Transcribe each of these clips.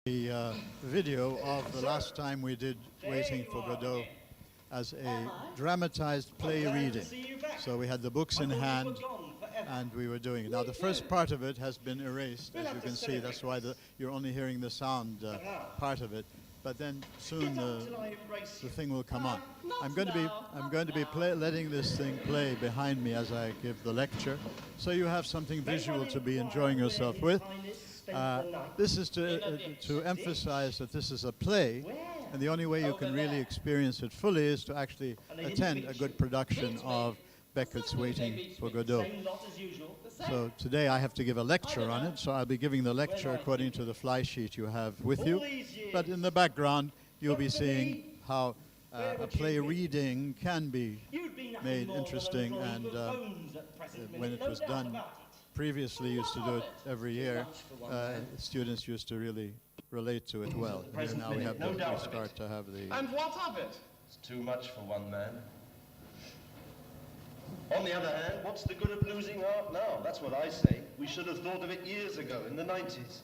The video of the last time we did Waiting for Godot as a dramatized play reading. So we had the books in hand and we were doing it. Now the first part of it has been erased, as you can see. That's why you're only hearing the sound part of it. But then soon the thing will come on. I'm going to be letting this thing play behind me as I give the lecture, so you have something visual to be enjoying yourself with. This is to emphasize that this is a play, and the only way you can really experience it fully is to actually attend a good production of Beckett's Waiting for Godot. So today I have to give a lecture on it, so I'll be giving the lecture according to the fly sheet you have with you. But in the background, you'll be seeing how a play reading can be made interesting, and when it was done previously, used to do it every year, students used to really relate to it well. And here now we start to have the... And what of it? It's too much for one man. On the other hand, what's the good of losing heart now? That's what I say. We should have thought of it years ago, in the 90s.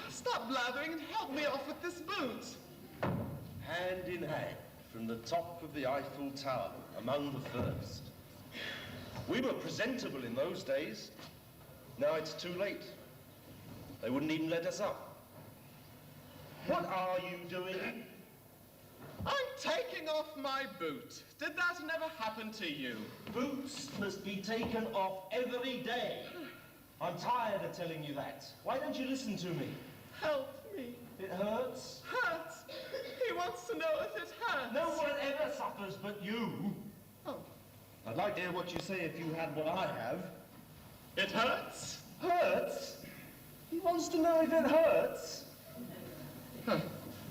Stop blathering and help me off with this boot. Hand in hand, from the top of the Eiffel Tower, among the first. We were presentable in those days. Now it's too late. They wouldn't even let us up. What are you doing? I'm taking off my boot. Did that never happen to you? Boots must be taken off every day. I'm tired of telling you that. Why don't you listen to me? Help me. It hurts? Hurts? He wants to know if it hurts. No one ever suffers but you. Oh. I'd like to hear what you say if you had what I have. It hurts? Hurts? He wants to know if it hurts. Huh.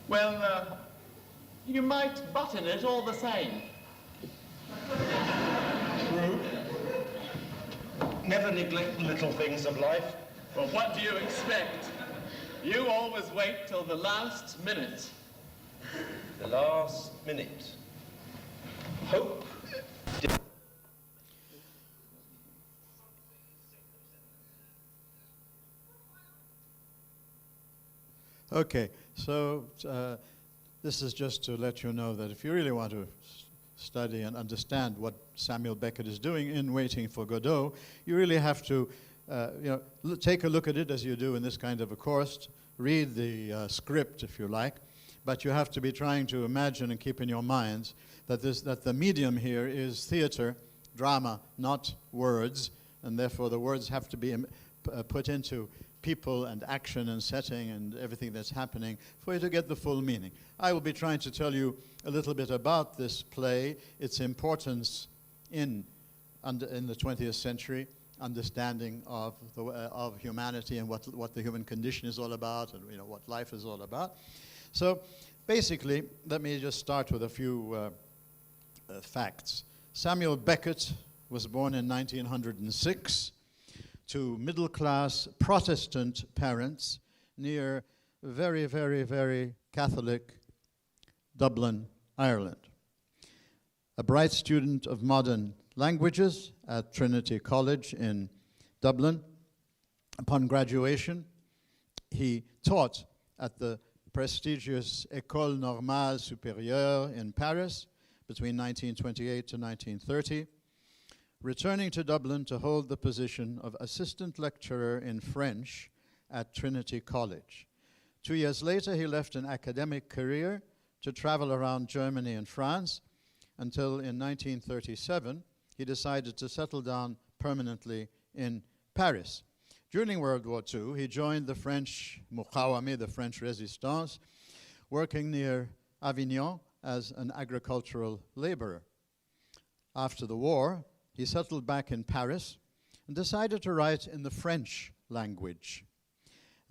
Well, you might button it all the same. True. Never neglect the little things of life. Well, what do you expect? You always wait till the last minute. The last minute. Hope. Okay, so this is just to let you know that if you really want to study and understand what Samuel Beckett is doing in Waiting for Godot, you really have to take a look at it as you do in this kind of a course, read the script if you like, but you have to be trying to imagine and keep in your minds that the medium here is theater, drama, not words, and therefore the words have to be put into people and action and setting and everything that's happening for you to get the full meaning. I will be trying to tell you a little bit about this play, its importance in the 20th century, understanding of humanity and what the human condition is all about, and what life is all about. So basically, let me just start with a few facts. Samuel Beckett was born in 1906 to middle-class Protestant parents near very, very, very Catholic Dublin, Ireland. A bright student of modern languages at Trinity College in Dublin. Upon graduation, he taught at the prestigious École Normale Supérieure in Paris between 1928 to 1930, returning to Dublin to hold the position of assistant lecturer in French at Trinity College. 2 years later, he left an academic career to travel around Germany and France until in 1937, he decided to settle down permanently in Paris. During World War II, he joined the French Muqawami, the French Resistance, working near Avignon as an agricultural laborer. After the war, he settled back in Paris and decided to write in the French language.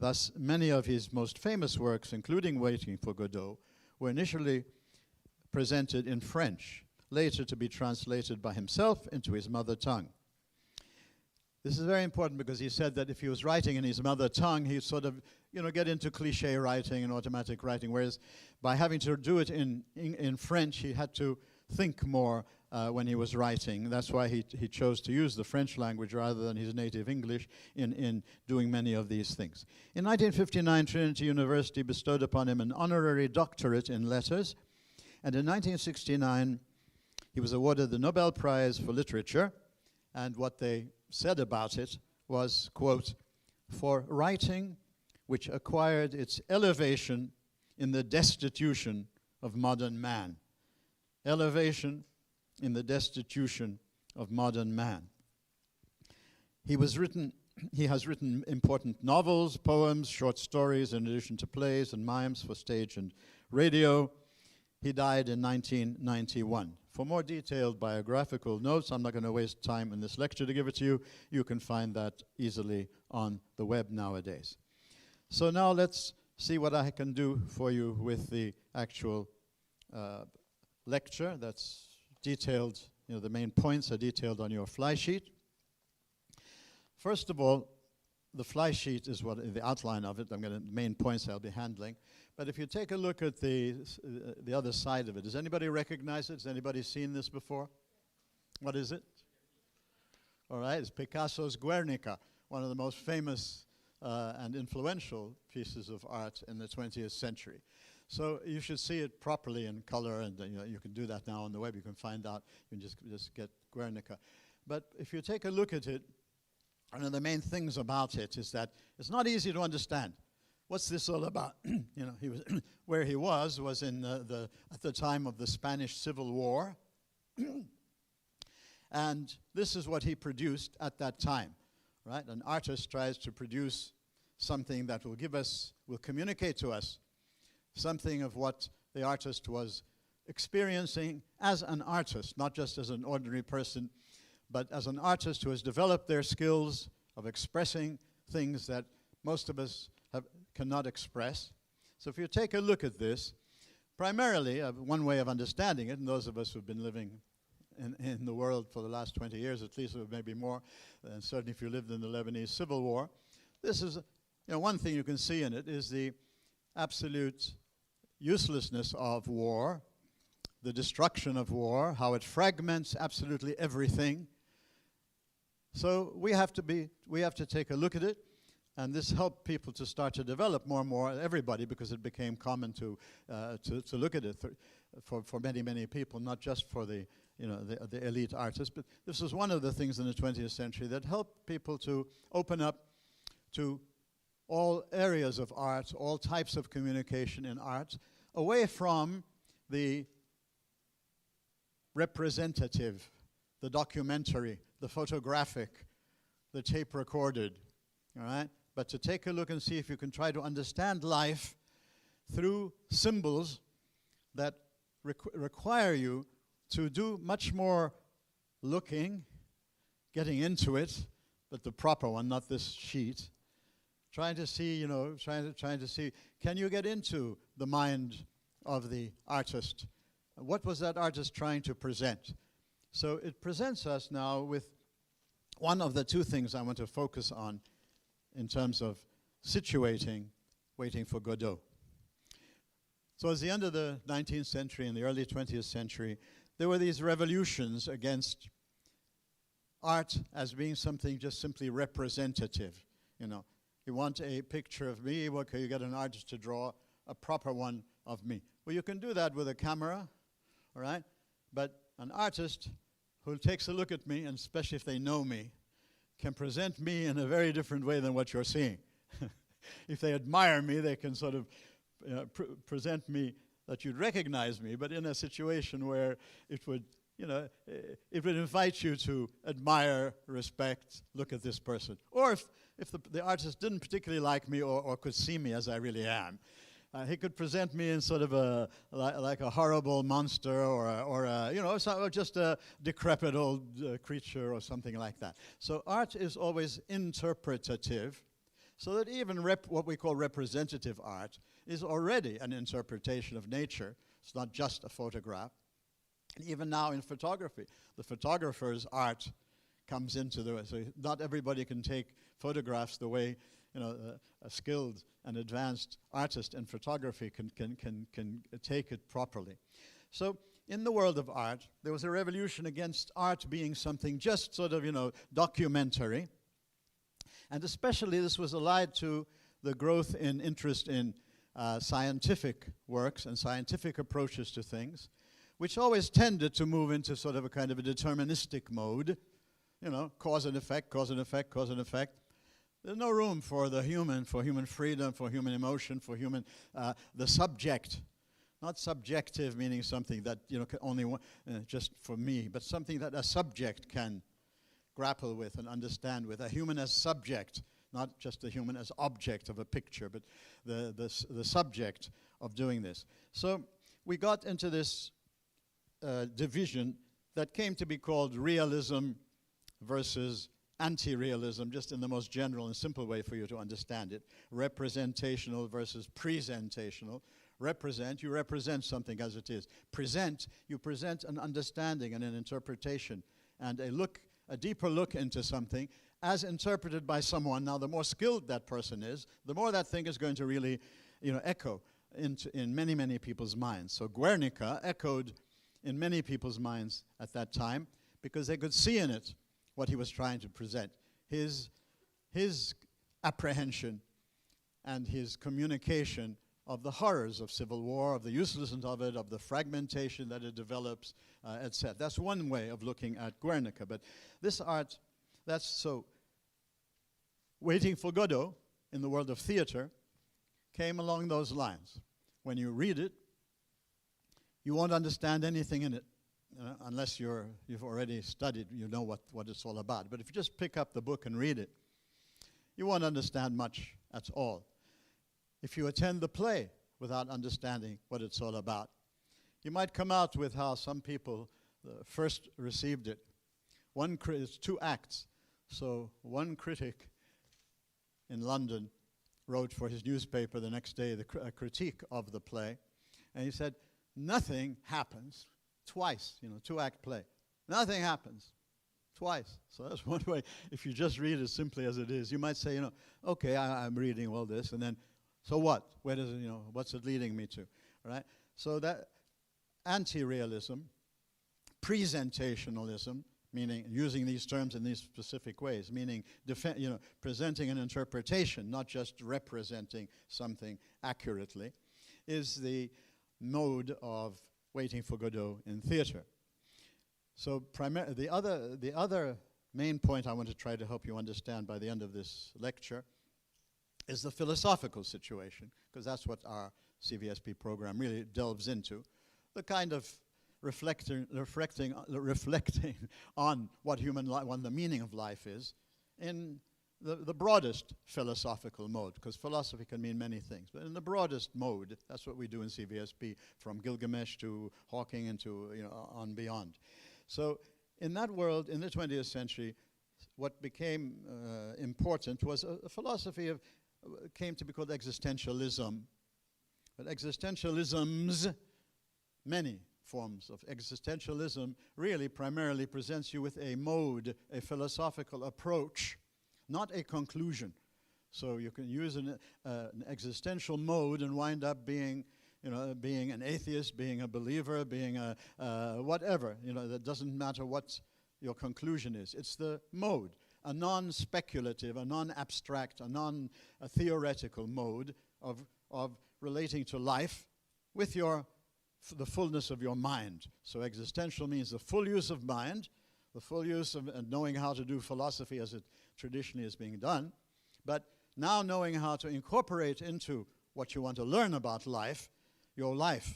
Thus, many of his most famous works, including Waiting for Godot, were initially presented in French, later to be translated by himself into his mother tongue. This is very important because he said that if he was writing in his mother tongue, he'd sort of, get into cliché writing and automatic writing, whereas by having to do it in French, he had to think more when he was writing. That's why he chose to use the French language rather than his native English in doing many of these things. In 1959, Trinity University bestowed upon him an honorary doctorate in letters, and in 1969, he was awarded the Nobel Prize for Literature, and what they said about it was, quote, "for writing which acquired its elevation in the destitution of modern man." Elevation in the destitution of modern man. He has written important novels, poems, short stories, in addition to plays and mimes for stage and radio. He died in 1991. For more detailed biographical notes, I'm not going to waste time in this lecture to give it to you. You can find that easily on the web nowadays. So now let's see what I can do for you with the actual lecture that's detailed. The main points are detailed on your fly sheet. First of all, the fly sheet is the outline of it. Main points I'll be handling. But if you take a look at the other side of it, does anybody recognize it? Has anybody seen this before? What is it? All right, it's Picasso's Guernica, one of the most famous and influential pieces of art in the 20th century. So you should see it properly in color, and you can do that now on the web. You can find out. You can just get Guernica. But if you take a look at it, one of the main things about it is that it's not easy to understand. What's this all about? He was where he was in at the time of the Spanish Civil War, and this is what he produced at that time. Right? An artist tries to produce something that will communicate to us something of what the artist was experiencing as an artist, not just as an ordinary person, but as an artist who has developed their skills of expressing things that most of us cannot express. So if you take a look at this, primarily, one way of understanding it, and those of us who've been living in the world for the last 20 years, at least, or maybe more, and certainly if you lived in the Lebanese Civil War, this is, one thing you can see in it is the absolute uselessness of war, the destruction of war, how it fragments absolutely everything. So we have to take a look at it, and this helped people to start to develop more and more, everybody, because it became common to look at it for many, many people, not just for the elite artists. But this was one of the things in the 20th century that helped people to open up to all areas of art, all types of communication in art, away from the representative, the documentary, the photographic, the tape recorded, all right? But to take a look and see if you can try to understand life through symbols that require you to do much more looking, getting into it, but the proper one, not this sheet. Trying to see, trying to see, can you get into the mind of the artist? What was that artist trying to present? So it presents us now with one of the two things I want to focus on in terms of situating Waiting for Godot. So at the end of the 19th century and the early 20th century, there were these revolutions against art as being something just simply representative. You want a picture of me, well, can you get an artist to draw a proper one of me? Well, you can do that with a camera, all right? But an artist who takes a look at me, and especially if they know me, can present me in a very different way than what you're seeing. If they admire me, they can sort of present me that you'd recognize me, but in a situation where it would invite you to admire, respect, look at this person. Or if the artist didn't particularly like me or could see me as I really am, he could present me in sort of like a horrible monster or just a decrepit old creature or something like that. So art is always interpretative, so that even what we call representative art is already an interpretation of nature. It's not just a photograph. And even now in photography, the photographer's art comes into the way. So not everybody can take photographs the way a skilled and advanced artist in photography can take it properly. So in the world of art, there was a revolution against art being something just sort of, documentary. And especially this was allied to the growth in interest in scientific works and scientific approaches to things, which always tended to move into sort of a kind of a deterministic mode, cause and effect, cause and effect, cause and effect. There's no room for the human, for human freedom, for human emotion, for human, the subject. Not subjective, meaning something that, can only, just for me, but something that a subject can grapple with and understand with. A human as subject, not just a human as object of a picture, but the subject of doing this. So we got into this division that came to be called realism versus anti-realism, just in the most general and simple way for you to understand it. Representational versus presentational. You represent something as it is. You present an understanding and an interpretation and a deeper look into something as interpreted by someone. Now, the more skilled that person is, the more that thing is going to really, echo in many, many people's minds. So Guernica echoed in many people's minds at that time because they could see in it what he was trying to present. His apprehension and his communication of the horrors of civil war, of the uselessness of it, of the fragmentation that it develops, etc. That's one way of looking at Guernica. But this art, that's so. Waiting for Godot, in the world of theater, came along those lines. When you read it, you won't understand anything in it, unless you've already studied, you know what it's all about. But if you just pick up the book and read it, you won't understand much at all. If you attend the play without understanding what it's all about, you might come out with how some people first received it. It's 2 acts. So one critic in London wrote for his newspaper the next day a critique of the play, and he said, nothing happens twice, 2-act play. Nothing happens twice. So that's one way. If you just read it simply as it is, you might say, okay, I'm reading all this, and then, so what? Where does it, what's it leading me to? Right? So that anti-realism, presentationalism, meaning using these terms in these specific ways, meaning presenting an interpretation, not just representing something accurately, is the mode of Waiting for Godot in theater. So the other main point I want to try to help you understand by the end of this lecture is the philosophical situation, because that's what our CVSP program really delves into, the kind of reflecting on what the meaning of life is in the broadest philosophical mode, because philosophy can mean many things, but in the broadest mode, that's what we do in CVSP, from Gilgamesh to Hawking and to on beyond. So in that world, in the 20th century, what became important was a philosophy came to be called existentialism. But existentialisms, many forms of existentialism, really primarily presents you with a mode, a philosophical approach, not a conclusion. So you can use an existential mode and wind up being an atheist, being a believer, being a whatever. That doesn't matter what your conclusion is. It's the mode, a non-speculative, a non-abstract, a non-theoretical mode of relating to life with the fullness of your mind. So existential means the full use of mind, the full use of knowing how to do philosophy as it traditionally is being done, but now knowing how to incorporate into what you want to learn about life, your life.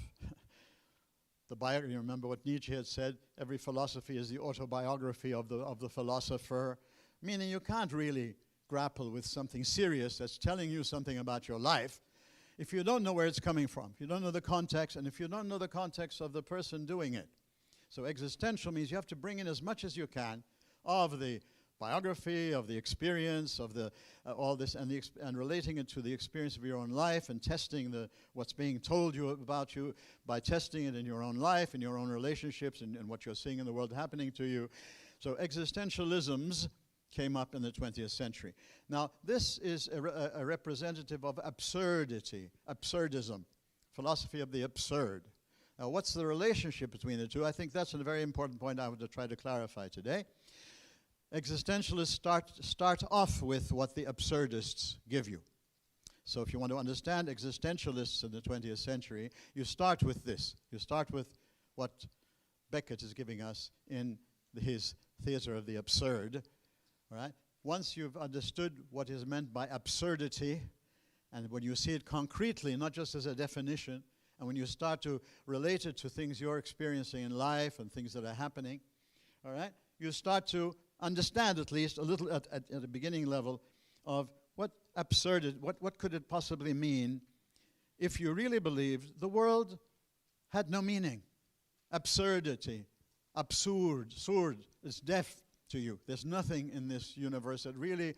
You remember what Nietzsche had said, every philosophy is the autobiography of the philosopher, meaning you can't really grapple with something serious that's telling you something about your life if you don't know where it's coming from, if you don't know the context, and if you don't know the context of the person doing it. So existential means you have to bring in as much as you can of the biography, of the experience, of all this, and relating it to the experience of your own life, and testing what's being told you about you by testing it in your own life, in your own relationships, and what you're seeing in the world happening to you. So existentialisms came up in the 20th century. Now, this is a representative of absurdity, absurdism, philosophy of the absurd. Now, what's the relationship between the two? I think that's a very important point I want to try to clarify today. Existentialists start off with what the absurdists give you. So if you want to understand existentialists in the 20th century, you start with this. You start with what Beckett is giving us in his theater of the absurd. All right? Once you've understood what is meant by absurdity, and when you see it concretely, not just as a definition, and when you start to relate it to things you're experiencing in life and things that are happening, all right, you start to understand at least a little at the beginning level of what could it possibly mean if you really believed the world had no meaning. Absurdity, absurd, is deaf to you. There's nothing in this universe that really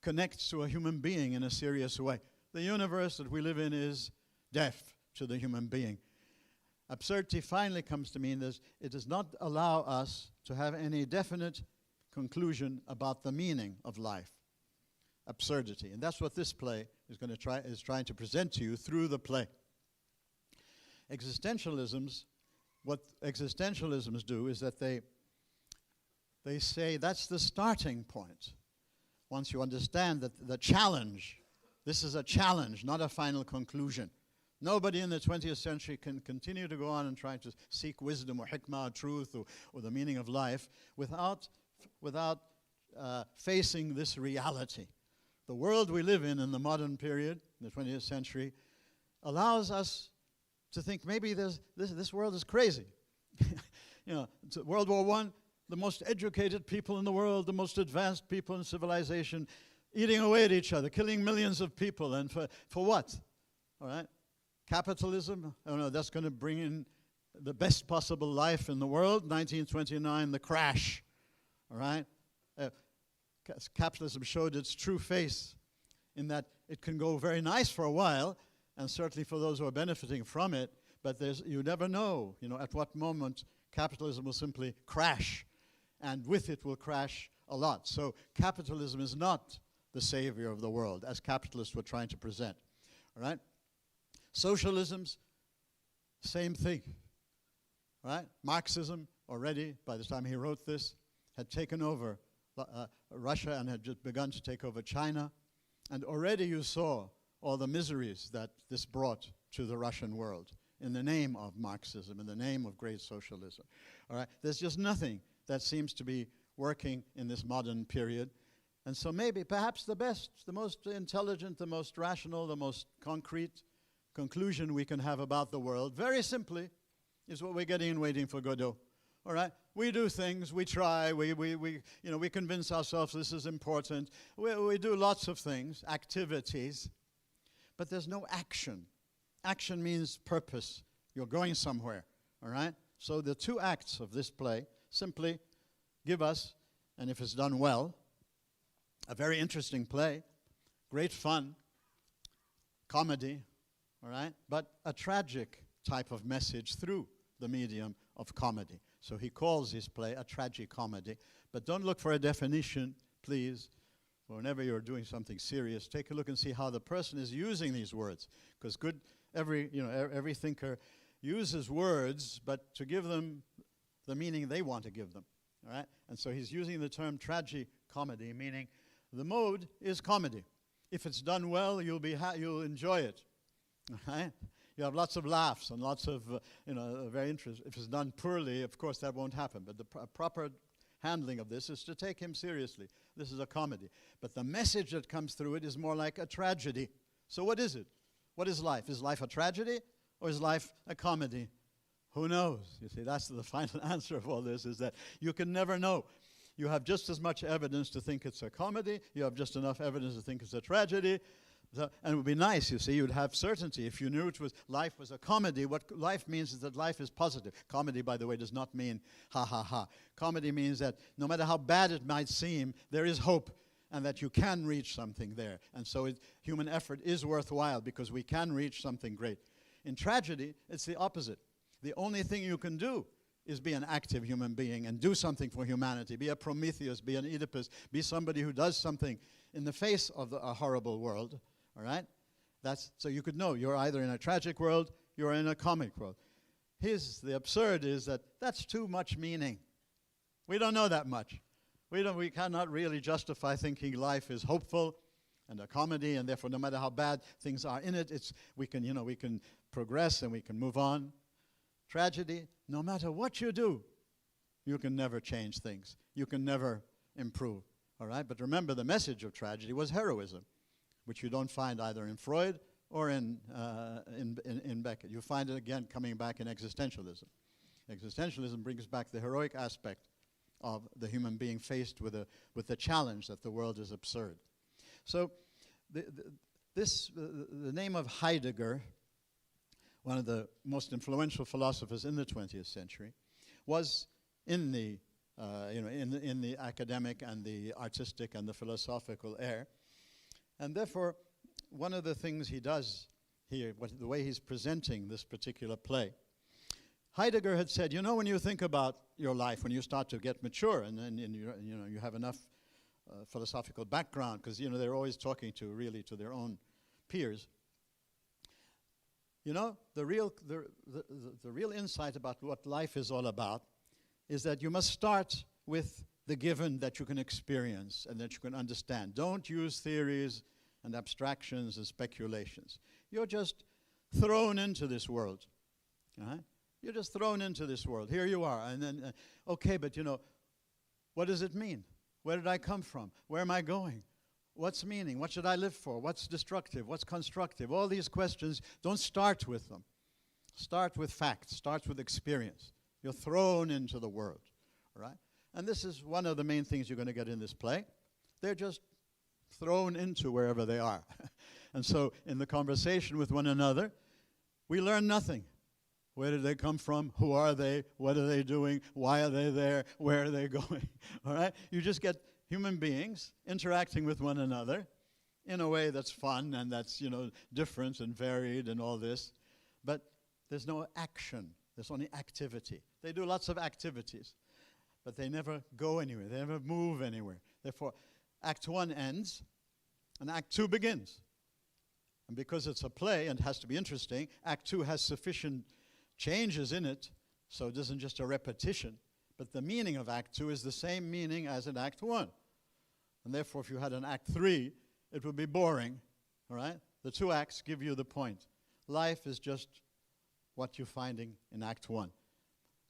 connects to a human being in a serious way. The universe that we live in is deaf to the human being. Absurdity finally comes to mean that it does not allow us to have any definite conclusion about the meaning of life. Absurdity. And that's what this play is trying to present to you through the play. What existentialisms do is that they say that's the starting point. Once you understand that the challenge, this is a challenge, not a final conclusion. Nobody in the 20th century can continue to go on and try to seek wisdom or hikmah, or truth, or the meaning of life without facing this reality. The world we live in the modern period, in the 20th century, allows us to think maybe this world is crazy. World War I, the most educated people in the world, the most advanced people in civilization, eating away at each other, killing millions of people, and for what? All right? Capitalism, oh no, that's going to bring in the best possible life in the world. 1929, the crash, all right? Capitalism showed its true face in that it can go very nice for a while, and certainly for those who are benefiting from it, but you never know, at what moment capitalism will simply crash, and with it will crash a lot. So capitalism is not the savior of the world, as capitalists were trying to present, all right? Socialisms, same thing, right? Marxism already, by the time he wrote this, had taken over Russia and had just begun to take over China. And already you saw all the miseries that this brought to the Russian world in the name of Marxism, in the name of great socialism. All right? There's just nothing that seems to be working in this modern period. And so perhaps the best, the most intelligent, the most rational, the most concrete conclusion we can have about the world, very simply, is what we're getting in Waiting for Godot. All right? We do things, we try, we convince ourselves this is important. We do lots of things, activities, but there's no action. Action means purpose. You're going somewhere, all right? So the two acts of this play simply give us, and if it's done well, a very interesting play, great fun, comedy, all right? But a tragic type of message through the medium of comedy. So he calls his play a tragicomedy. But don't look for a definition, please. Whenever you're doing something serious, take a look and see how the person is using these words. Because every thinker uses words, but to give them the meaning they want to give them. All right? And so he's using the term tragicomedy, meaning the mode is comedy. If it's done well, you'll enjoy it. Right? You have lots of laughs and lots of, very interesting. If it's done poorly, of course, that won't happen. But the proper handling of this is to take him seriously. This is a comedy. But the message that comes through it is more like a tragedy. So what is it? What is life? Is life a tragedy or is life a comedy? Who knows? You see, that's the final answer of all this, is that you can never know. You have just as much evidence to think it's a comedy. You have just enough evidence to think it's a tragedy. And it would be nice, you see, you'd have certainty. If you knew life was a comedy, what life means is that life is positive. Comedy, by the way, does not mean ha, ha, ha. Comedy means that no matter how bad it might seem, there is hope and that you can reach something there. And so human effort is worthwhile because we can reach something great. In tragedy, it's the opposite. The only thing you can do is be an active human being and do something for humanity. Be a Prometheus, be an Oedipus, be somebody who does something in the face of a horrible world, all right? So you could know you're either in a tragic world, you're in a comic world. The absurd is that that's too much meaning. We don't know that much. We cannot really justify thinking life is hopeful and a comedy, and therefore no matter how bad things are in it, we can progress and we can move on. Tragedy, no matter what you do, you can never change things. You can never improve, all right? But remember, the message of tragedy was heroism, which you don't find either in Freud or in Beckett. You find it again coming back in existentialism. Existentialism brings back the heroic aspect of the human being faced with the challenge that the world is absurd. So the name of Heidegger, one of the most influential philosophers in the 20th century, was in the academic and the artistic and the philosophical air. And therefore, one of the things he does here, the way he's presenting this particular play, Heidegger had said, when you think about your life, when you start to get mature and you have enough philosophical background, because they're always talking to their own peers. The real insight about what life is all about is that you must start with the given that you can experience and that you can understand. Don't use theories and abstractions and speculations. You're just thrown into this world. Right? You're just thrown into this world. Here you are. And then, okay, but what does it mean? Where did I come from? Where am I going? What's meaning? What should I live for? What's destructive? What's constructive? All these questions, don't start with them. Start with facts. Start with experience. You're thrown into the world, right? And this is one of the main things you're going to get in this play. They're just thrown into wherever they are. And so in the conversation with one another, we learn nothing. Where did they come from? Who are they? What are they doing? Why are they there? Where are they going? All right? You just get human beings interacting with one another in a way that's fun and that's, different and varied and all this. But there's no action. There's only activity. They do lots of activities, but they never go anywhere. They never move anywhere. Therefore, Act 1 ends and Act 2 begins. And because it's a play and has to be interesting, Act 2 has sufficient changes in it, so it isn't just a repetition. But the meaning of Act 2 is the same meaning as in Act 1. And therefore, if you had an Act 3, it would be boring, all right? The two acts give you the point. Life is just what you're finding in Act 1,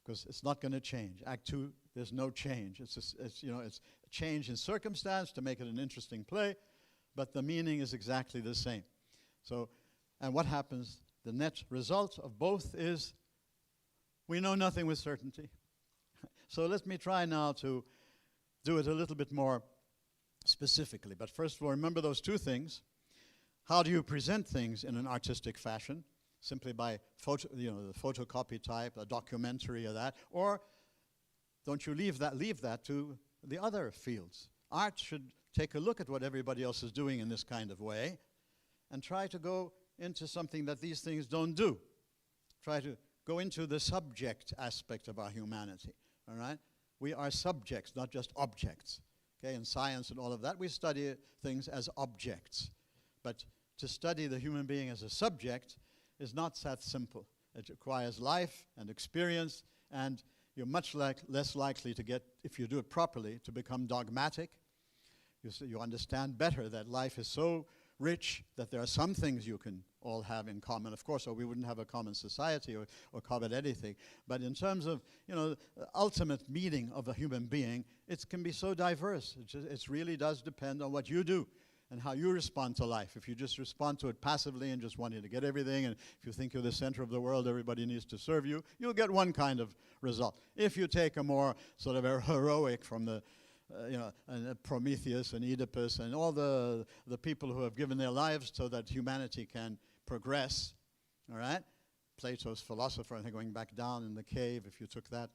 because it's not going to change. Act 2, there's no change. It's a change in circumstance to make it an interesting play, but the meaning is exactly the same. So, and what happens? The net result of both is we know nothing with certainty. So let me try now to do it a little bit more specifically. But first of all, remember those two things. How do you present things in an artistic fashion? Simply by the photocopy type, a documentary of that, or don't you leave that to the other fields? Art should take a look at what everybody else is doing in this kind of way and try to go into something that these things don't do. Try to go into the subject aspect of our humanity, all right? We are subjects, not just objects. Okay, in science and all of that, we study things as objects. But to study the human being as a subject is not that simple. It requires life and experience, and you're much less likely to get, if you do it properly, to become dogmatic. You understand better that life is so rich that there are some things you can all have in common, of course, or we wouldn't have a common society or common anything. But in terms of, the ultimate meaning of a human being, it can be so diverse. It really does depend on what you do and how you respond to life. If you just respond to it passively and just wanting to get everything, and if you think you're the center of the world, everybody needs to serve you, you'll get one kind of result. If you take a more sort of a heroic from the and Prometheus and Oedipus and all the people who have given their lives so that humanity can progress, all right? Plato's philosopher, I think, going back down in the cave, if you took that,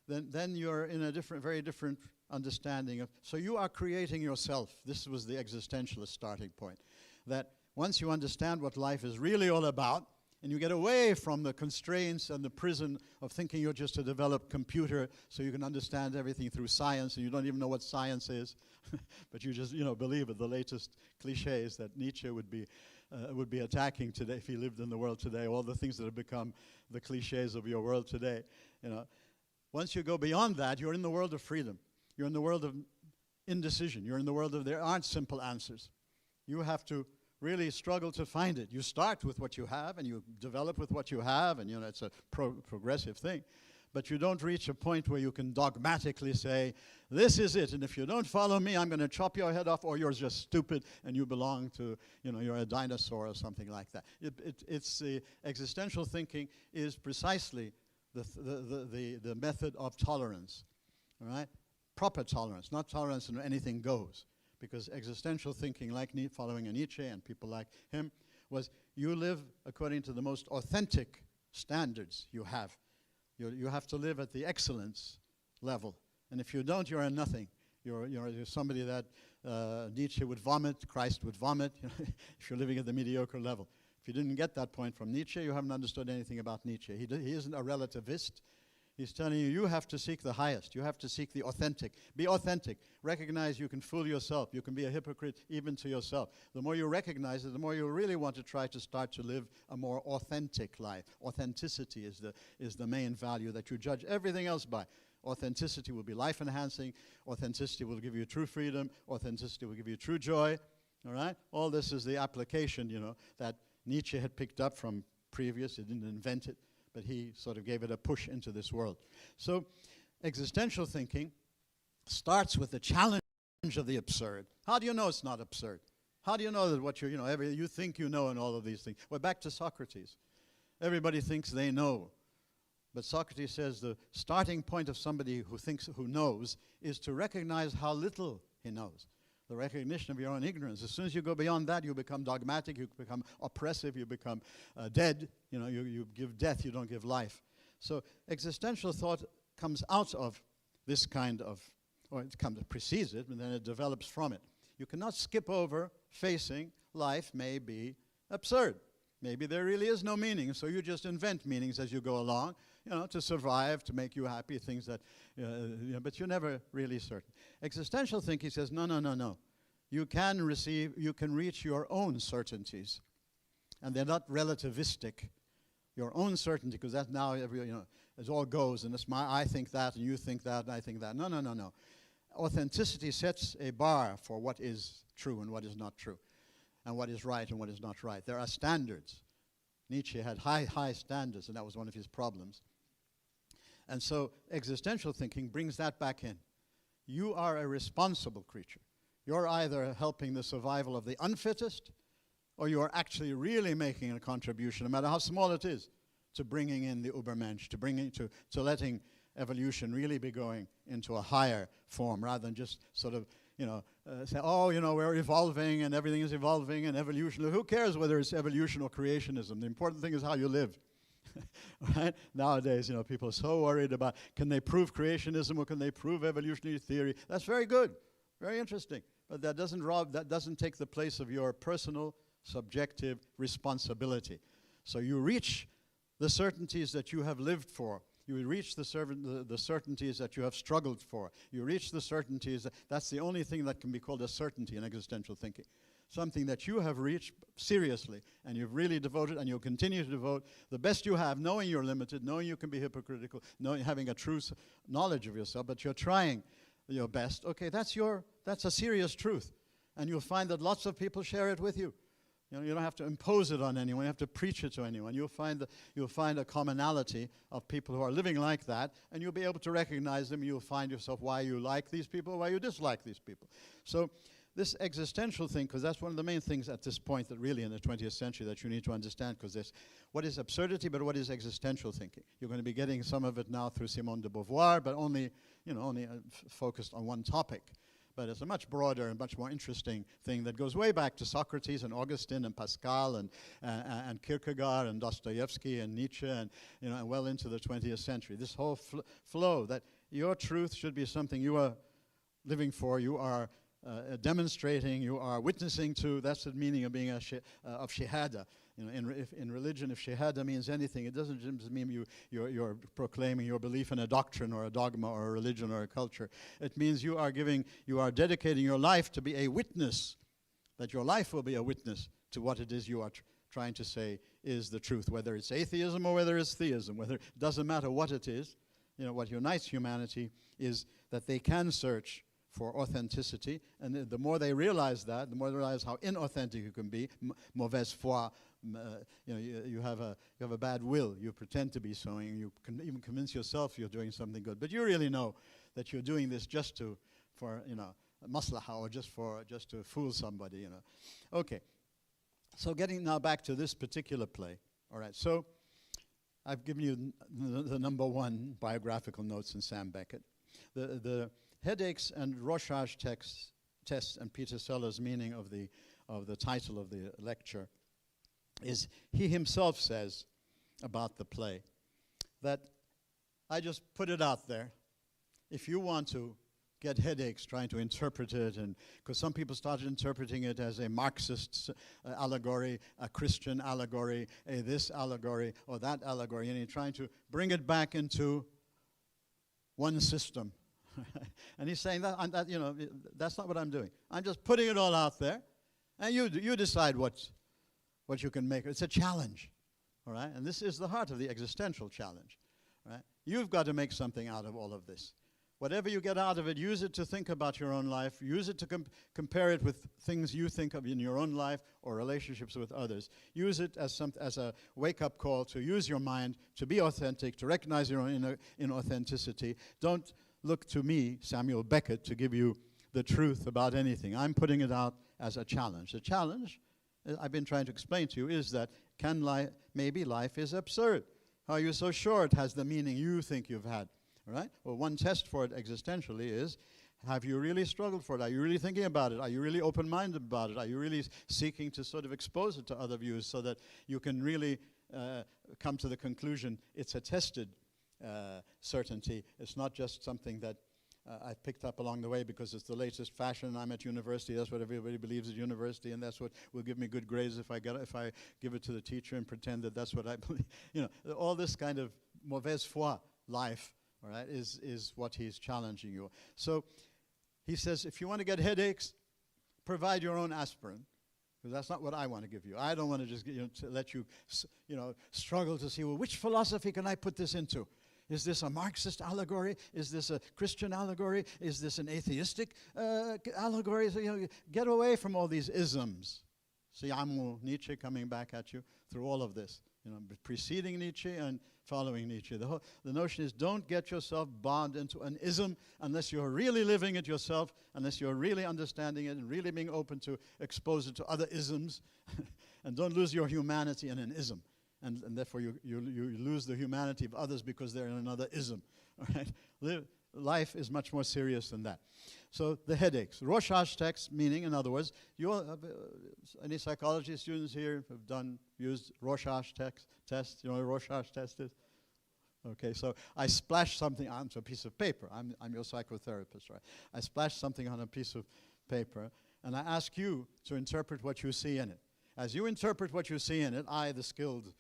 then you're in a very different understanding of. So you are creating yourself. This was the existentialist starting point. That once you understand what life is really all about, And you get away from the constraints and the prison of thinking you're just a developed computer so you can understand everything through science, and you don't even know what science is, but you just, believe it. The latest cliches that Nietzsche would be attacking today if he lived in the world today, all the things that have become the cliches of your world today. Once you go beyond that, you're in the world of freedom. You're in the world of indecision. You're in the world of there aren't simple answers. You have to really struggle to find it. You start with what you have, and you develop with what you have, and it's a progressive thing. But you don't reach a point where you can dogmatically say, this is it, and if you don't follow me, I'm going to chop your head off, or you're just stupid, and you belong to, you're a dinosaur or something like that. It's existential thinking is precisely the method of tolerance, all right? Proper tolerance, not tolerance and anything goes. Because existential thinking, like following a Nietzsche and people like him, was you live according to the most authentic standards you have. You have to live at the excellence level. And if you don't, you're a nothing. You're somebody that Nietzsche would vomit, Christ would vomit, if you're living at the mediocre level. If you didn't get that point from Nietzsche, you haven't understood anything about Nietzsche. He isn't a relativist. He's telling you have to seek the highest. You have to seek the authentic. Be authentic. Recognize you can fool yourself. You can be a hypocrite even to yourself. The more you recognize it, the more you really want to try to start to live a more authentic life. Authenticity is the main value that you judge everything else by. Authenticity will be life-enhancing. Authenticity will give you true freedom. Authenticity will give you true joy. All right? All this is the application, that Nietzsche had picked up from previous. He didn't invent it, but he sort of gave it a push into this world. So existential thinking starts with the challenge of the absurd. How do you know it's not absurd? How do you know that what you think you know and all of these things? We're back to Socrates. Everybody thinks they know. But Socrates says the starting point of somebody who knows is to recognize how little he knows. The recognition of your own ignorance. As soon as you go beyond that, you become dogmatic, you become oppressive, you become dead. You give death, you don't give life. So existential thought comes out of this kind of, or it precedes it, and then it develops from it. You cannot skip over facing life may be absurd. Maybe there really is no meaning, so you just invent meanings as you go along, to survive, to make you happy, things that, but you're never really certain. Existential thinking says, no. You can reach your own certainties, and they're not relativistic. Your own certainty, because that's now, it all goes, and it's I think that, and you think that, and I think that. No. Authenticity sets a bar for what is true and what is not true, and what is right and what is not right. There are standards. Nietzsche had high standards, and that was one of his problems. And so existential thinking brings that back in. You are a responsible creature. You're either helping the survival of the unfittest, or you are actually really making a contribution, no matter how small it is, to bringing in the Übermensch, to letting evolution really be going into a higher form, rather than just sort of, say, we're evolving and everything is evolving and evolution. Who cares whether it's evolution or creationism? The important thing is how you live. Right? Nowadays, people are so worried about, can they prove creationism or can they prove evolutionary theory? That's very good, very interesting. But that doesn't take the place of your personal, subjective responsibility. So you reach the certainties that you have lived for. You reach the certainties that you have struggled for. You reach the certainties, that's the only thing that can be called a certainty in existential thinking. Something that you have reached seriously, and you've really devoted, and you'll continue to devote the best you have, knowing you're limited, knowing you can be hypocritical, having a true knowledge of yourself, but you're trying your best. Okay, that's a serious truth. And you'll find that lots of people share it with you. You don't have to impose it on anyone. You have to preach it to anyone. You'll find a commonality of people who are living like that, and you'll be able to recognize them. You'll find yourself why you like these people, why you dislike these people. So this existential thing, because that's one of the main things at this point that really in the 20th century that you need to understand, because there's what is absurdity, but what is existential thinking. You're going to be getting some of it now through Simone de Beauvoir, but only focused on one topic. But it's a much broader and much more interesting thing that goes way back to Socrates and Augustine and Pascal and Kierkegaard and Dostoevsky and Nietzsche and well into the 20th century. This whole flow that your truth should be something you are living for, you are demonstrating, you are witnessing to. That's the meaning of being of shahada. You know, in religion, if shahada means anything, it doesn't just mean you're proclaiming your belief in a doctrine or a dogma or a religion or a culture. It means you are dedicating your life to be a witness, that your life will be a witness to what it is you are trying to say is the truth, whether it's atheism or whether it's theism, it doesn't matter what it is. You know, what unites humanity is that they can search for authenticity, and the more they realize that, the more they realize how inauthentic you can be, mauvaise foi. You have a bad will. You pretend to be so, and you can even convince yourself you're doing something good, but you really know that you're doing this just for maslaha, or just to fool somebody. You know, okay. So getting now back to this particular play. All right. So I've given you the number one biographical notes in Sam Beckett. The headaches and Rorschach test and Peter Sellers' meaning of the title of the lecture is, he himself says about the play that I just put it out there. If you want to get headaches trying to interpret it, and because some people started interpreting it as a Marxist allegory, a Christian allegory, a this allegory or that allegory, and you're trying to bring it back into one system. And he's saying that's not what I'm doing. I'm just putting it all out there, and you decide what you can make. It's a challenge, all right? And this is the heart of the existential challenge, right? You've got to make something out of all of this. Whatever you get out of it, use it to think about your own life. Use it to compare it with things you think of in your own life or relationships with others. Use it as a wake-up call to use your mind, to be authentic, to recognize your own inauthenticity. Don't look to me, Samuel Beckett, to give you the truth about anything. I'm putting it out as a challenge. The challenge, I've been trying to explain to you, is that maybe life is absurd. How are you so sure it has the meaning you think you've had? All right? Well, one test for it existentially is, have you really struggled for it? Are you really thinking about it? Are you really open-minded about it? Are you really seeking to sort of expose it to other views so that you can really come to the conclusion it's a tested certainty? It's not just something that I've picked up along the way because it's the latest fashion. I'm at university. That's what everybody believes at university, and that's what will give me good grades if I give it to the teacher and pretend that that's what I believe. You know, all this kind of mauvaise foi life. All right, is what he's challenging you. So he says, if you want to get headaches, provide your own aspirin, because that's not what I want to give you. I don't want to just to let you struggle to see, well, which philosophy can I put this into? Is this a Marxist allegory? Is this a Christian allegory? Is this an atheistic allegory? So, get away from all these isms. See, Nietzsche coming back at you through all of this. Preceding Nietzsche and following Nietzsche. The notion is, don't get yourself bound into an ism unless you're really living it yourself, unless you're really understanding it and really being open to expose it to other isms. And don't lose your humanity in an ism. And therefore you lose the humanity of others because they're in another ism. All right? Life is much more serious than that. So the headaches. Rorschach text, meaning, in other words, any psychology students here have used Rorschach test? You know what a Rorschach test is? Okay, so I splash something onto a piece of paper. I'm your psychotherapist, right? I splash something on a piece of paper, and I ask you to interpret what you see in it. As you interpret what you see in it, I, the skilled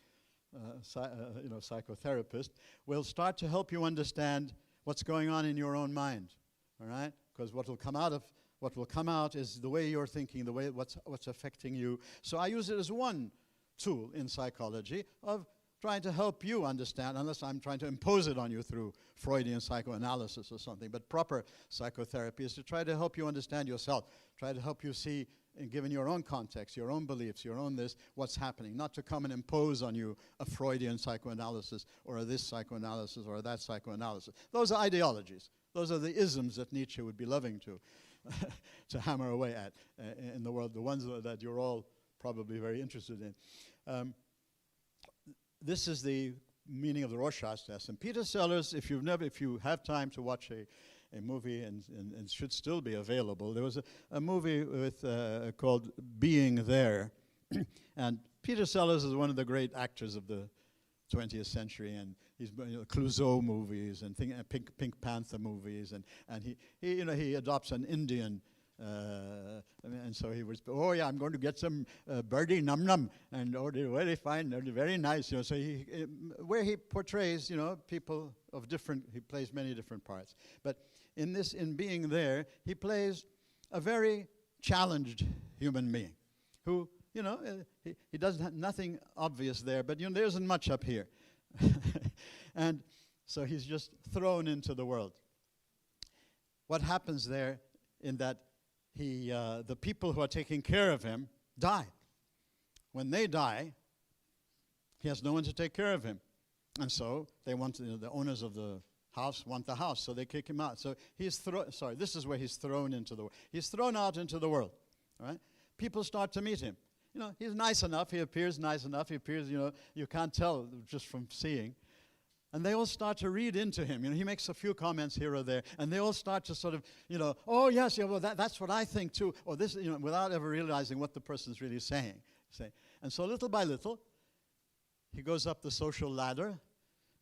psychotherapist, will start to help you understand what's going on in your own mind, all right? Because what will come out is the way you're thinking, the way what's affecting you. So I use it as one tool in psychology of trying to help you understand, unless I'm trying to impose it on you through Freudian psychoanalysis or something. But proper psychotherapy is to try to help you understand yourself, try to help you see, given your own context, your own beliefs, your own this, what's happening. Not to come and impose on you a Freudian psychoanalysis or a this psychoanalysis or a that psychoanalysis. Those are ideologies. Those are the isms that Nietzsche would be loving to hammer away at in the world, the ones that you're all probably very interested in. This is the meaning of the Rorschach test. And Peter Sellers, if you have time to watch a movie, and should still be available, there was a movie called Being There. And Peter Sellers is one of the great actors of the 20th century, and he's Clouseau movies and Pink Panther movies, and he adopts an Indian And so he was, oh yeah, I'm going to get some birdie num num, and oh, they're very fine, they're very nice. So where he portrays, people of different, he plays many different parts. But in being there, he plays a very challenged human being, who, he doesn't have nothing obvious there, but there isn't much up here, and so he's just thrown into the world. What happens there in that the people who are taking care of him die. When they die, he has no one to take care of him. And so they want the owners of the house want the house, so they kick him out. So this is where he's thrown into the world. He's thrown out into the world. All right? People start to meet him. He's nice enough, he appears nice enough, he appears, you can't tell just from seeing. And they all start to read into him. He makes a few comments here or there, and they all start to sort of, oh yes, yeah, well that's what I think too, or this, without ever realizing what the person's really saying. And so little by little, he goes up the social ladder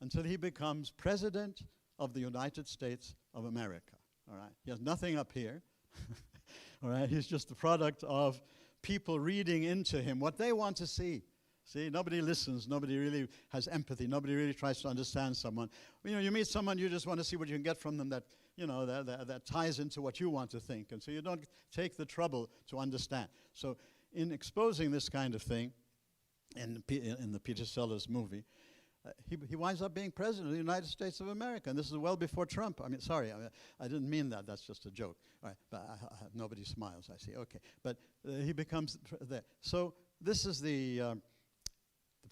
until he becomes President of the United States of America. All right, he has nothing up here. All right, he's just the product of people reading into him what they want to see. See, nobody listens, nobody really has empathy, nobody really tries to understand someone. You meet someone, you just want to see what you can get from them that, that ties into what you want to think. And so you don't take the trouble to understand. So in exposing this kind of thing, in the Peter Sellers movie, he winds up being president of the United States of America. And this is well before Trump. I didn't mean that. That's just a joke. All right, but nobody smiles, I see. Okay, but he becomes there. So this is the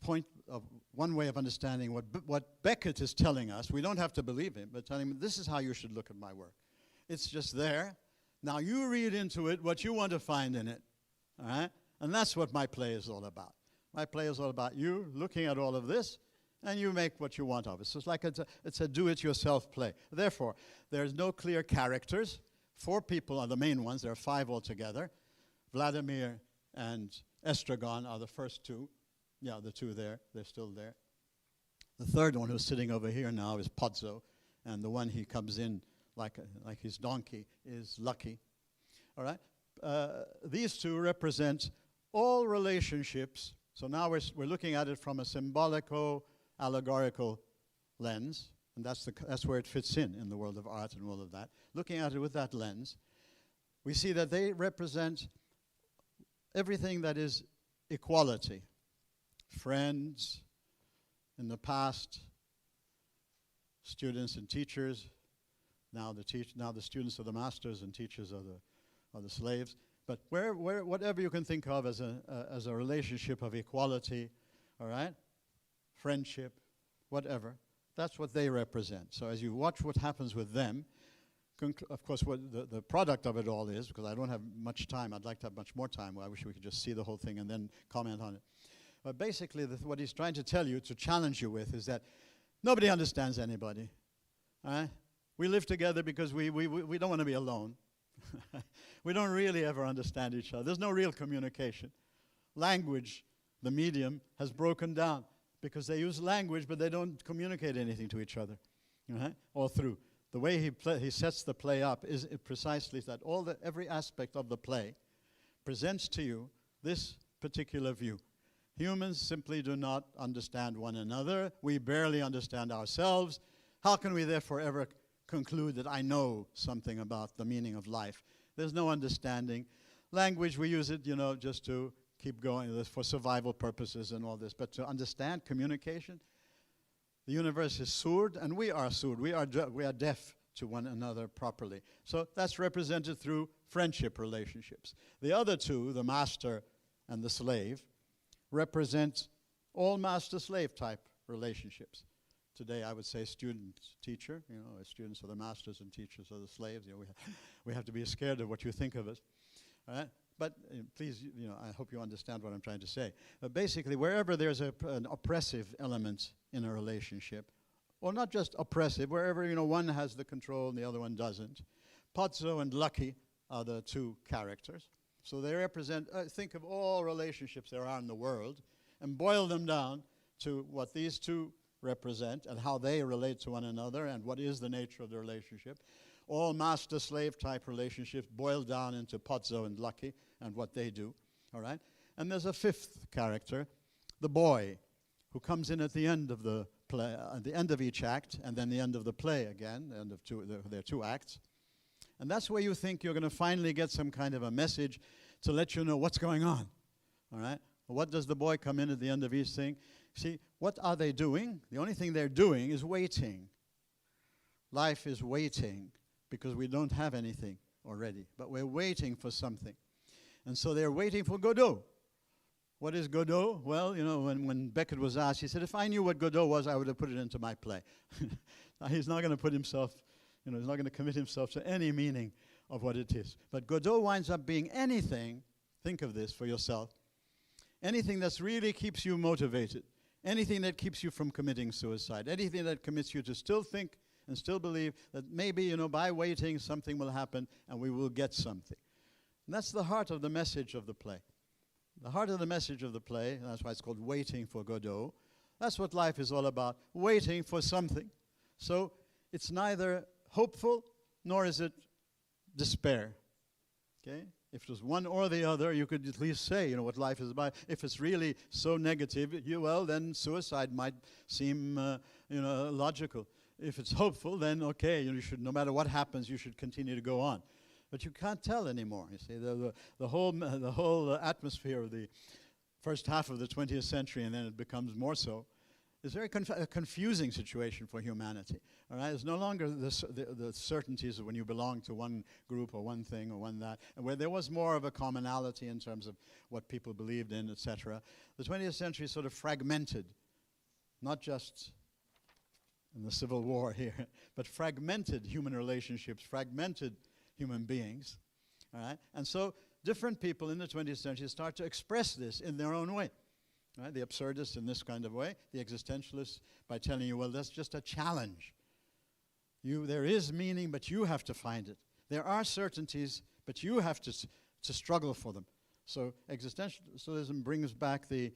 point of one way of understanding what Beckett is telling us. We don't have to believe him, but telling him, this is how you should look at my work. It's just there. Now you read into it what you want to find in it. All right? And that's what my play is all about. My play is all about you looking at all of this, and you make what you want of it. So it's like it's a do-it-yourself play. Therefore, there's no clear characters. 4 people are the main ones. There are 5 altogether. Vladimir and Estragon are the first 2. Yeah, the 2 there, they're still there. The third one who's sitting over here now is Pozzo, and the one he comes in like his donkey is Lucky. All right? These 2 represent all relationships. So now we're looking at it from a symbolico-allegorical lens, and that's where it fits in the world of art and all of that. Looking at it with that lens, we see that they represent everything that is equality. Friends in the past, students and teachers, now the students are the masters and teachers are the slaves. But whatever you can think of as a relationship of equality, all right, friendship, whatever, that's what they represent. So as you watch what happens with them, of course, what the product of it all is, because I don't have much time, I'd like to have much more time. I wish we could just see the whole thing and then comment on it. But basically, what he's trying to tell you, to challenge you with, is that nobody understands anybody. All right? We live together because we don't want to be alone. We don't really ever understand each other. There's no real communication. Language, the medium, has broken down because they use language, but they don't communicate anything to each other, all through. The way he sets the play up is precisely that every aspect of the play presents to you this particular view. Humans simply do not understand one another. We barely understand ourselves. How can we therefore ever conclude that I know something about the meaning of life? There's no understanding. Language, we use it, just to keep going for survival purposes and all this. But to understand communication, the universe is sourd, and we are sourd. We are deaf to one another properly. So that's represented through friendship relationships. The other 2, the master and the slave, represent all master-slave type relationships. Today, I would say student-teacher. Students are the masters and teachers are the slaves. We have to be scared of what you think of us. All right? But please, I hope you understand what I'm trying to say. Basically, wherever there's an oppressive element in a relationship, or not just oppressive, wherever one has the control and the other one doesn't, Pozzo and Lucky are the 2 characters. So they represent, think of all relationships there are in the world, and boil them down to what these 2 represent and how they relate to one another and what is the nature of the relationship. all master-slave type relationships boiled down into Pozzo and Lucky and what they do, all right? And there's a fifth character, the boy, who comes in at the end of the play, at the end of each act, and then the end of the play again, the end of there are two acts. And that's where you think you're going to finally get some kind of a message to let you know what's going on, all right? What does the boy come in at the end of each thing? See, what are they doing? The only thing they're doing is waiting. Life is waiting because we don't have anything already, but we're waiting for something. And so they're waiting for Godot. What is Godot? Well, you know, when Beckett was asked, he said, if I knew what Godot was, I would have put it into my play. Now, he's not going to put himself, you know, he's not going to commit himself to any meaning of what it is. But Godot winds up being anything, think of this for yourself, anything that really keeps you motivated, anything that keeps you from committing suicide, anything that commits you to still think and still believe that maybe, you know, by waiting something will happen and we will get something. And that's the heart of the message of the play. The heart of the message of the play, and that's why it's called Waiting for Godot, that's what life is all about, waiting for something. So it's neither hopeful nor is it despair. Okay? If it was one or the other, you could at least say, you know, what life is about. If it's really so negative, well, then suicide might seem, you know, logical. If it's hopeful, then okay, you should, no matter what happens, you should continue to go on. But you can't tell anymore. You see, the whole atmosphere of the first half of the 20th century, and then it becomes more so, is very a confusing situation for humanity. All right, it's no longer the certainties of when you belong to one group or one thing or one that, and where there was more of a commonality in terms of what people believed in, etc. The 20th century sort of fragmented, not just in the Civil War here, but fragmented human relationships, fragmented human beings, all right? And so different people in the 20th century start to express this in their own way. Right? The absurdists in this kind of way, the existentialists by telling you, well, that's just a challenge. There is meaning, but you have to find it. There are certainties, but you have to struggle for them. So existentialism brings back the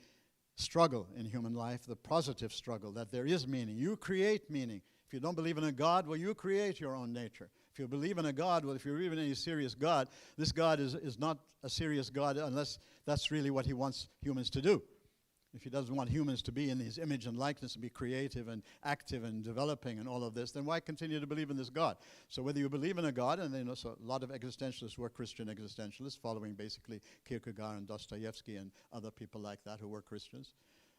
struggle in human life, the positive struggle, that there is meaning. You create meaning. If you don't believe in a God, well, you create your own nature. If you believe in a God, well, if you believe in any serious God, this God is not a serious God unless that's really what he wants humans to do. If he doesn't want humans to be in his image and likeness and be creative and active and developing and all of this, then why continue to believe in this God? So whether you believe in a God, and then also a lot of existentialists were Christian existentialists, following basically Kierkegaard and Dostoevsky and other people like that who were Christians,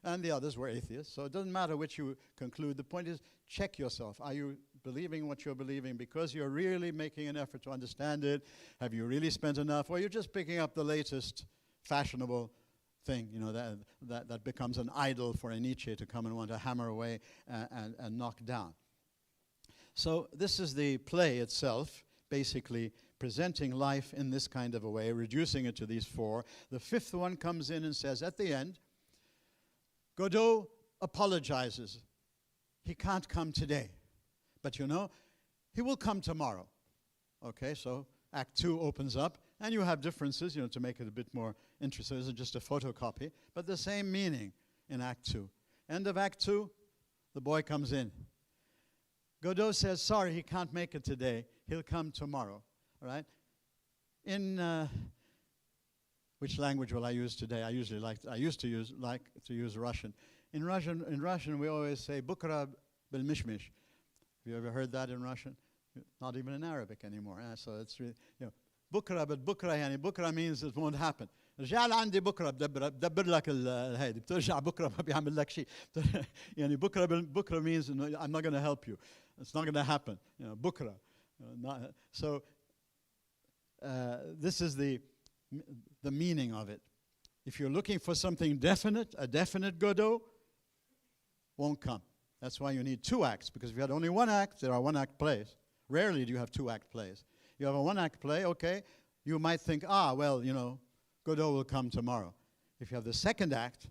and the others were atheists. So it doesn't matter which you conclude. The point is, check yourself. Are you believing what you're believing because you're really making an effort to understand it? Have you really spent enough? Or you're just picking up the latest fashionable thing, you know, that becomes an idol for a Nietzsche to come and want to hammer away and knock down. So this is the play itself, basically presenting life in this kind of a way, reducing it to these four. The fifth one comes in and says, at the end, Godot apologizes. He can't come today. But you know, he will come tomorrow. Okay, so Act 2 opens up, and you have differences, you know, to make it a bit more interesting. It isn't just a photocopy, but the same meaning in Act 2. End of Act 2, the boy comes in. Godot says, sorry, he can't make it today. He'll come tomorrow, all right? In which language will I use today? I used to use Russian. In Russian, we always say, Bukra bil-mishmish. Have you ever heard that in Russian? Not even in Arabic anymore. So it's really, you know, Bukra, but Bukra, yani Bukra means it won't happen. رجال عندي بكره بدبر لك هيدي بترجع بكره ما بيعمل لك شيء. يعني بكره means I'm not going to help you. It's not going to happen. You know, bukra. So this is the meaning of it. If you're looking for something definite, a definite Godot won't come. That's why you need two acts, because if you had only one act, there are one-act plays. Rarely do you have two-act plays. You have a one-act play, okay, you might think, well, you know, Godot will come tomorrow. If you have the second act,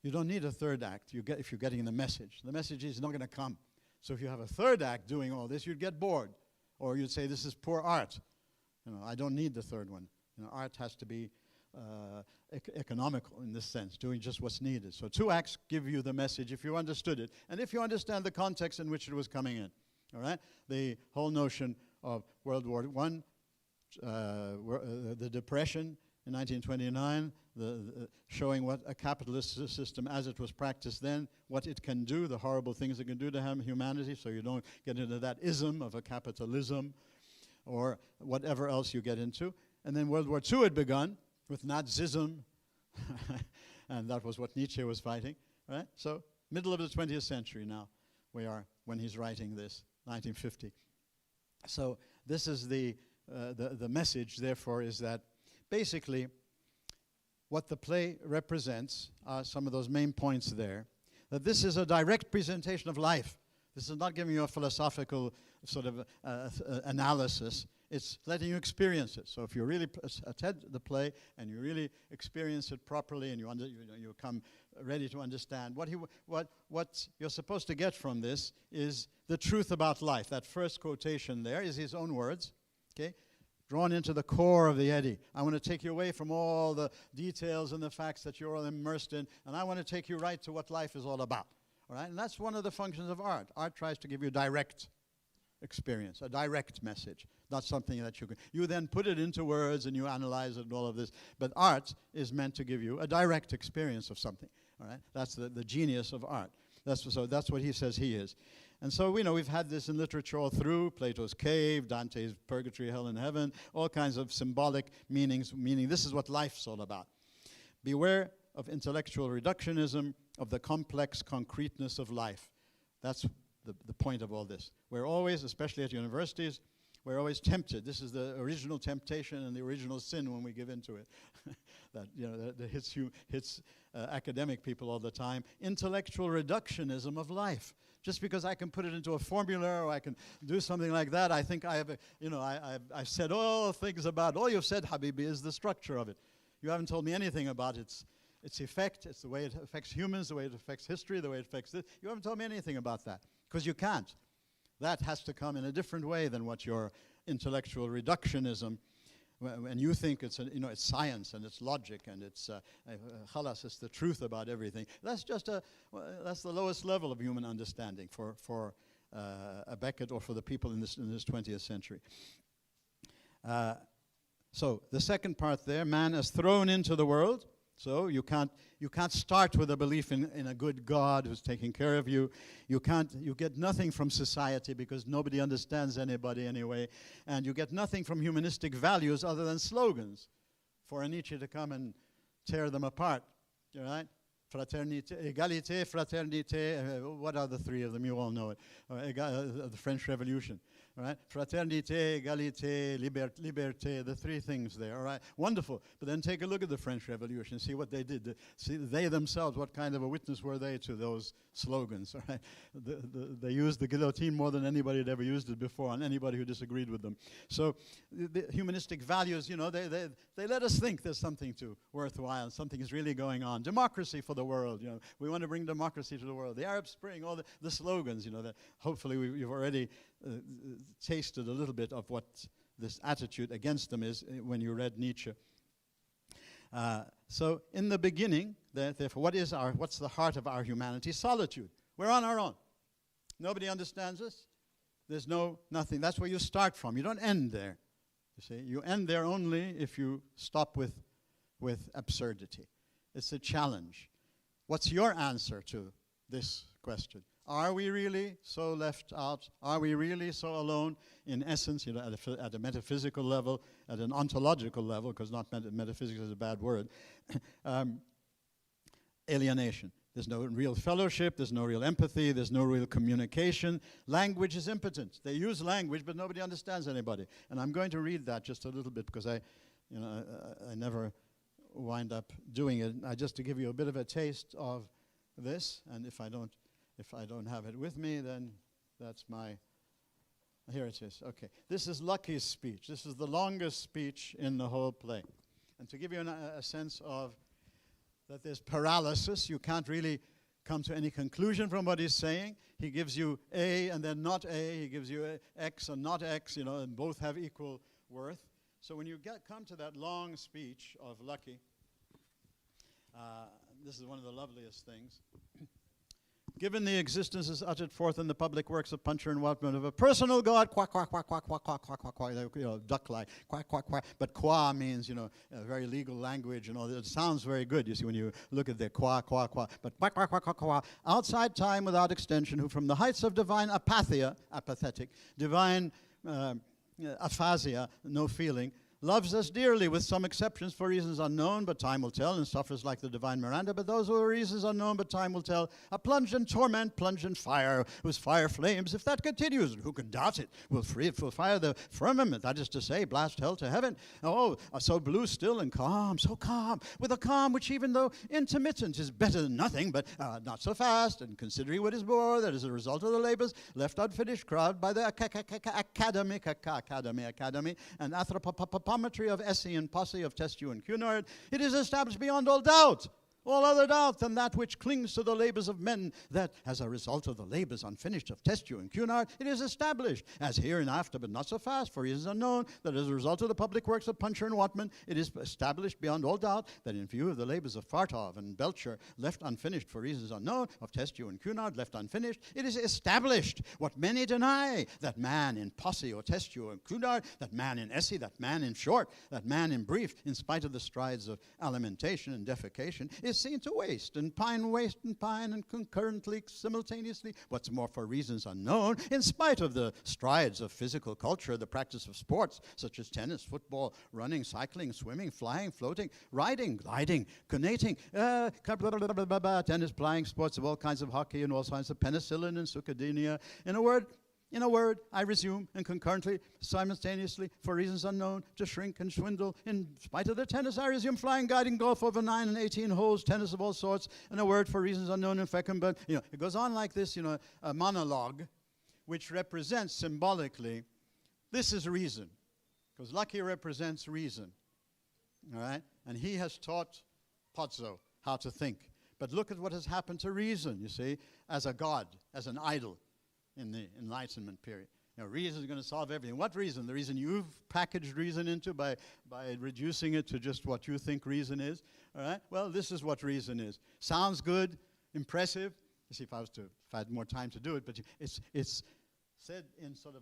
you don't need a third act if you're getting the message. The message is not going to come. So if you have a third act doing all this, you'd get bored. Or you'd say, this is poor art. You know, I don't need the third one. You know, art has to be economical in this sense, doing just what's needed. So two acts give you the message if you understood it, and if you understand the context in which it was coming in. All right? The whole notion of World War I, the Depression in 1929, showing what a capitalist system as it was practiced then, what it can do, the horrible things it can do to humanity, so you don't get into that ism of a capitalism or whatever else you get into. And then World War II had begun with Nazism, and that was what Nietzsche was fighting. Right? So middle of the 20th century now we are when he's writing this, 1950. So this is the message, therefore, is that basically what the play represents are some of those main points there, that this is a direct presentation of life. This is not giving you a philosophical sort of analysis. It's letting you experience it. So if you really attend the play and you really experience it properly and you come ready to understand, what you're supposed to get from this is the truth about life. That first quotation there is his own words, okay? Drawn into the core of the eddy. I want to take you away from all the details and the facts that you're all immersed in, and I want to take you right to what life is all about. All right? And that's one of the functions of art. Art tries to give you direct experience, a direct message, not something that you then put it into words and you analyze it and all of this. But art is meant to give you a direct experience of something. All right? That's the genius of art. So that's what he says he is. And so we've had this in literature all through, Plato's cave, Dante's purgatory, hell and heaven, all kinds of symbolic meanings, meaning this is what life's all about. Beware of intellectual reductionism, of the complex concreteness of life. That's the point of all this. We're always, especially at universities, we're always tempted. This is the original temptation and the original sin when we give into it. that hits academic people all the time. Intellectual reductionism of life. Just because I can put it into a formula or I can do something like that, I think I have, I've said all things about. All you've said, Habibi, is the structure of it. You haven't told me anything about its effect. It's the way it affects humans, the way it affects history, the way it affects this. You haven't told me anything about that because you can't. That has to come in a different way than what your intellectual reductionism, when you think it's science and it's logic and it's khalas, it's the truth about everything. That's just that's the lowest level of human understanding for a Beckett or for the people in this 20th century. So the second part there, man is thrown into the world. So you can't start with a belief in a good God who's taking care of you. You get nothing from society because nobody understands anybody anyway. And you get nothing from humanistic values other than slogans for a Nietzsche to come and tear them apart. All right? Fraternité, égalité, fraternité, what are the three of them? You all know it. The French Revolution. All right? Fraternité, égalité, liberté, the three things there. All right? Wonderful. But then take a look at the French Revolution. See what they did. See they themselves, what kind of a witness were they to those slogans? All right? They used the guillotine more than anybody had ever used it before, and anybody who disagreed with them. So the humanistic values, they let us think there's something worthwhile, something is really going on. Democracy for the world. We want to bring democracy to the world. The Arab Spring, all the slogans. That hopefully you've already tasted a little bit of what this attitude against them is when you read Nietzsche. So in the beginning, therefore, what's the heart of our humanity? Solitude. We're on our own. Nobody understands us. There's nothing. That's where you start from. You don't end there. You see, you end there only if you stop with absurdity. It's a challenge. What's your answer to this question? Are we really so left out? Are we really so alone? In essence, at a metaphysical level, at an ontological level, because metaphysics is a bad word, alienation. There's no real fellowship, there's no real empathy, there's no real communication. Language is impotent. They use language, but nobody understands anybody. And I'm going to read that just a little bit because I never wind up doing it. Just to give you a bit of a taste of this, and if I don't have it with me, then that's here it is. Okay. This is Lucky's speech. This is the longest speech in the whole play. And to give you a sense of that there's paralysis, you can't really come to any conclusion from what he's saying. He gives you A and then not A. He gives you X and not X, and both have equal worth. So when you come to that long speech of Lucky, this is one of the loveliest things. Given the existence is uttered forth in the public works of Puncher and Watman of a personal God, quack, quack, quack, quack, quack, quack, quack, quack, quack, duck-like, quack, quack, quack. But qua means, a very legal language and all that. It sounds very good, you see, when you look at the qua, qua, qua. But quack, quack, quack, quack, quack. Outside time without extension, who from the heights of divine apatheia, apathetic, divine aphasia, no feeling, loves us dearly, with some exceptions for reasons unknown, but time will tell, and suffers like the divine Miranda. But those who are reasons unknown, but time will tell, are plunged in torment, plunged in fire, whose fire flames, if that continues, and who can doubt it, will fire the firmament, that is to say, blast hell to heaven. Oh, so blue still and calm, so calm, with a calm which even though intermittent is better than nothing, but not so fast, and considering what is more, that is a result of the labors left unfinished crowd by the academy, and anthropometry of Essie and Posse of Testu and Cunard, it is established beyond all doubt, all other doubt than that which clings to the labors of men, that as a result of the labors unfinished of Testu and Cunard, it is established, as hereinafter, but not so fast, for reasons unknown, that as a result of the public works of Puncher and Watman, it is established beyond all doubt that in view of the labors of Fartov and Belcher, left unfinished for reasons unknown, of Testu and Cunard, left unfinished, it is established, what many deny, that man in Posse or Testu and Cunard, that man in Essie, that man in short, that man in brief, in spite of the strides of alimentation and defecation, is seen to waste and pine, and concurrently, simultaneously, what's more for reasons unknown, in spite of the strides of physical culture, the practice of sports, such as tennis, football, running, cycling, swimming, flying, floating, riding, gliding, conating, tennis, flying, sports of all kinds of hockey, and all kinds of penicillin and succedaneia. In a word, I resume, and concurrently, simultaneously, for reasons unknown, to shrink and swindle. In spite of the tennis, I resume flying, guiding, golf over 9 and 18 holes, tennis of all sorts. In a word, for reasons unknown in fecund. But, it goes on like this, a monologue, which represents symbolically, this is reason. Because Lucky represents reason, all right? And he has taught Pozzo how to think. But look at what has happened to reason, you see, as a god, as an idol. In the Enlightenment period. Reason is going to solve everything. What reason? The reason you've packaged reason into by reducing it to just what you think reason is. All right? Well, this is what reason is. Sounds good, impressive. You see, if I had more time to do it, but it's said in sort of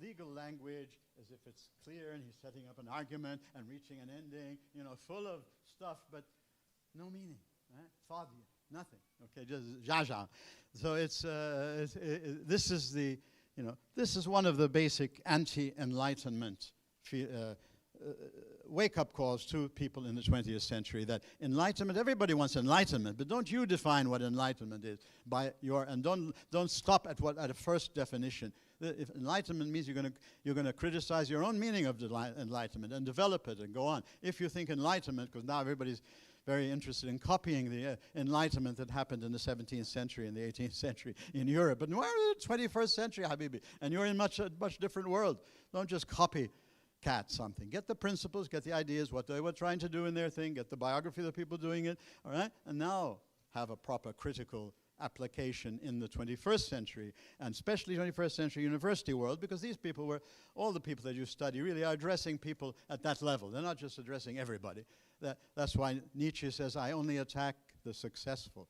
legal language, as if it's clear, and he's setting up an argument and reaching an ending, full of stuff, but no meaning. Right? Fadhi. Nothing. Okay, just jaja. So this is one of the basic anti-enlightenment wake-up calls to people in the 20th century. That enlightenment, everybody wants enlightenment, but don't you define what enlightenment is and don't stop at a first definition. If enlightenment means you're going to criticize your own meaning of enlightenment and develop it and go on. If you think enlightenment, because now everybody's very interested in copying the Enlightenment that happened in the 17th century and the 18th century in Europe. But we're in the 21st century, Habibi, and you're in a much different world. Don't just copycat something. Get the principles, get the ideas, what they were trying to do in their thing, get the biography of the people doing it, all right? And now have a proper critical application in the 21st century, and especially 21st century university world, because these people all the people that you study really are addressing people at that level. They're not just addressing everybody. That's why Nietzsche says, I only attack the successful,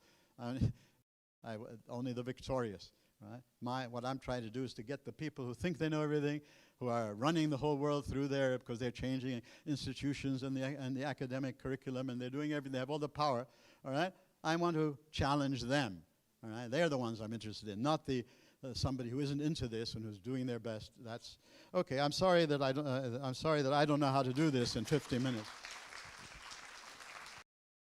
only the victorious. Right? What I'm trying to do is to get the people who think they know everything, who are running the whole world through there because they're changing institutions and the academic curriculum, and they're doing everything. They have all the power. All right? I want to challenge them. All right? They're the ones I'm interested in, not somebody who isn't into this and who's doing their best. That's okay. I'm sorry that I don't know how to do this in 50 minutes.